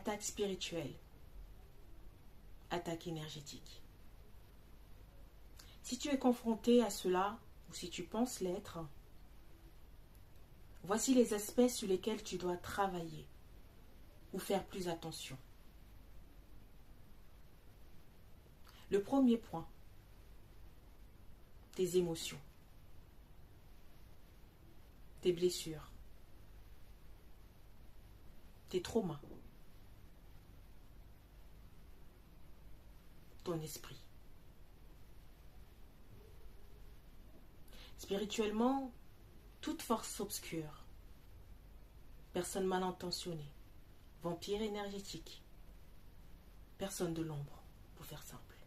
attaque spirituelle, attaque énergétique. Si tu es confronté à cela, ou si tu penses l'être, voici les aspects sur lesquels tu dois travailler ou faire plus attention. Le premier point, tes émotions, tes blessures, tes traumas, ton esprit. Spirituellement, toute force obscure, personne mal intentionnée, vampire énergétique, personne de l'ombre, pour faire simple,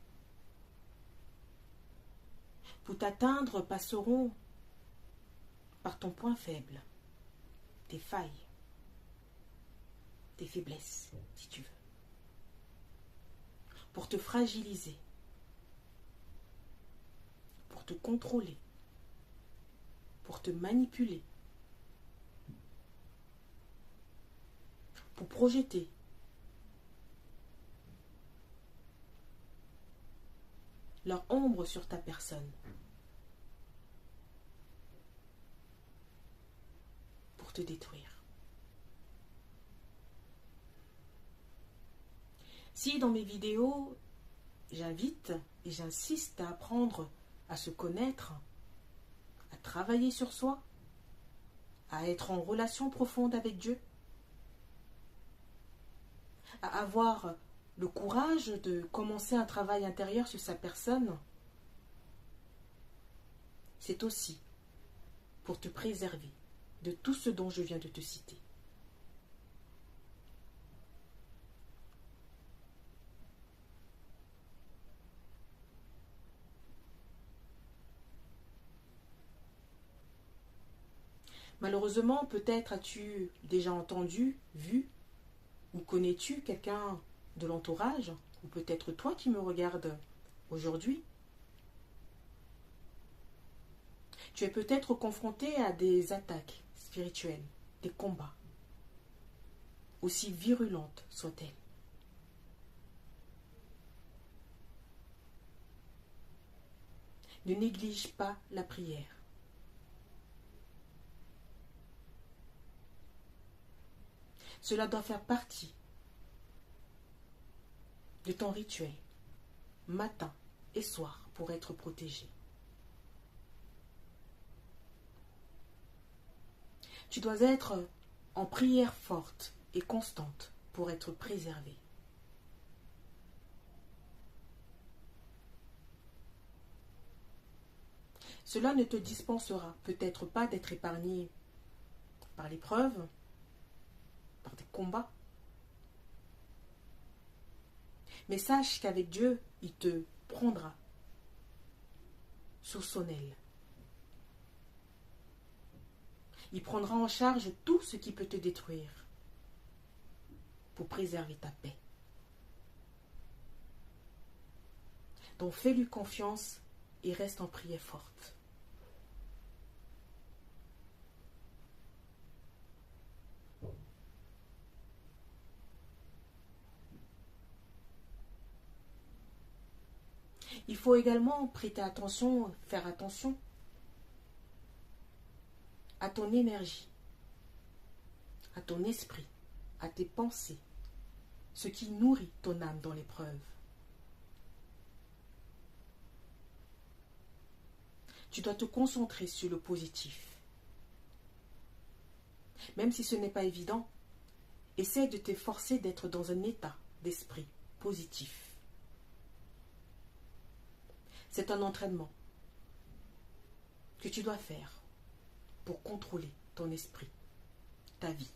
pour t'atteindre passeront par ton point faible, tes failles, tes faiblesses, si tu veux, pour te fragiliser, pour te contrôler, pour te manipuler, pour projeter leur ombre sur ta personne, pour te détruire. Si dans mes vidéos, j'invite et j'insiste à apprendre à se connaître, à travailler sur soi, à être en relation profonde avec Dieu, à avoir le courage de commencer un travail intérieur sur sa personne, c'est aussi pour te préserver de tout ce dont je viens de te citer. Malheureusement, peut-être as-tu déjà entendu, vu, ou connais-tu quelqu'un de l'entourage, ou peut-être toi qui me regardes aujourd'hui. Tu es peut-être confronté à des attaques spirituelles, des combats, aussi virulentes soient-elles. Ne néglige pas la prière. Cela doit faire partie de ton rituel, matin et soir, pour être protégé. Tu dois être en prière forte et constante pour être préservé. Cela ne te dispensera peut-être pas d'être épargné par l'épreuve, par des combats. Mais sache qu'avec Dieu, il te prendra sous son aile. Il prendra en charge tout ce qui peut te détruire pour préserver ta paix. Donc fais-lui confiance et reste en prière forte. Il faut également prêter attention, faire attention à ton énergie, à ton esprit, à tes pensées, ce qui nourrit ton âme dans l'épreuve. Tu dois te concentrer sur le positif. Même si ce n'est pas évident, essaie de t'efforcer d'être dans un état d'esprit positif. C'est un entraînement que tu dois faire pour contrôler ton esprit, ta vie.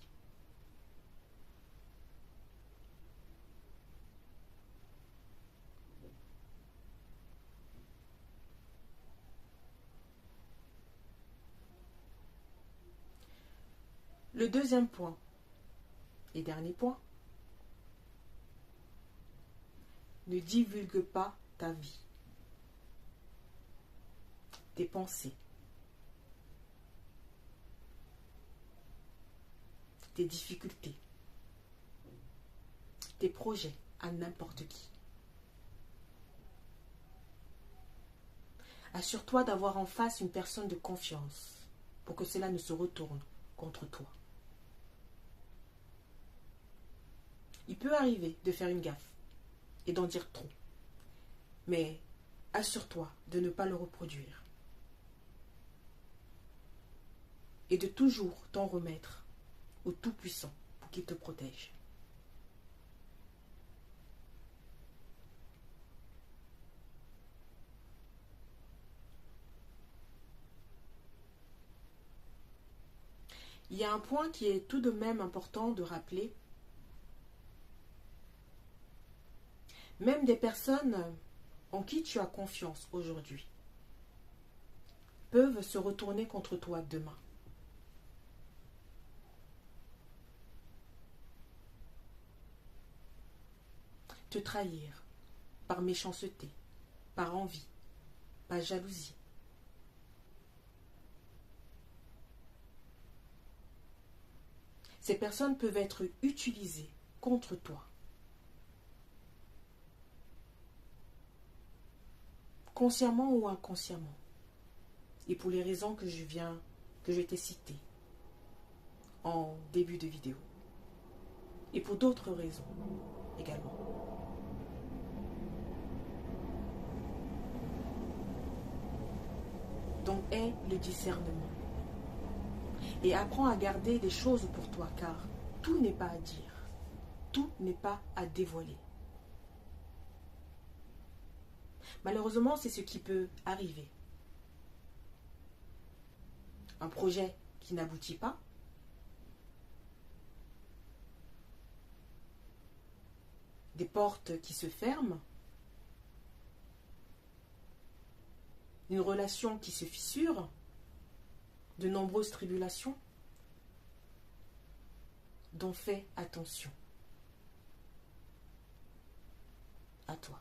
Le deuxième point et dernier point, ne divulgue pas ta vie, tes pensées, tes difficultés, tes projets à n'importe qui. Assure-toi d'avoir en face une personne de confiance pour que cela ne se retourne contre toi. Il peut arriver de faire une gaffe et d'en dire trop, mais assure-toi de ne pas le reproduire et de toujours t'en remettre au Tout-Puissant pour qu'il te protège. Il y a un point qui est tout de même important de rappeler. Même des personnes en qui tu as confiance aujourd'hui peuvent se retourner contre toi demain. Te trahir par méchanceté, par envie, par jalousie. Ces personnes peuvent être utilisées contre toi. Consciemment ou inconsciemment. Et pour les raisons que je t'ai citées en début de vidéo. Et pour d'autres raisons également. Donc aie le discernement. Et apprends à garder des choses pour toi, car tout n'est pas à dire. Tout n'est pas à dévoiler. Malheureusement, c'est ce qui peut arriver. Un projet qui n'aboutit pas. Des portes qui se ferment. Une relation qui se fissure. De nombreuses tribulations. Donc fais attention. À toi.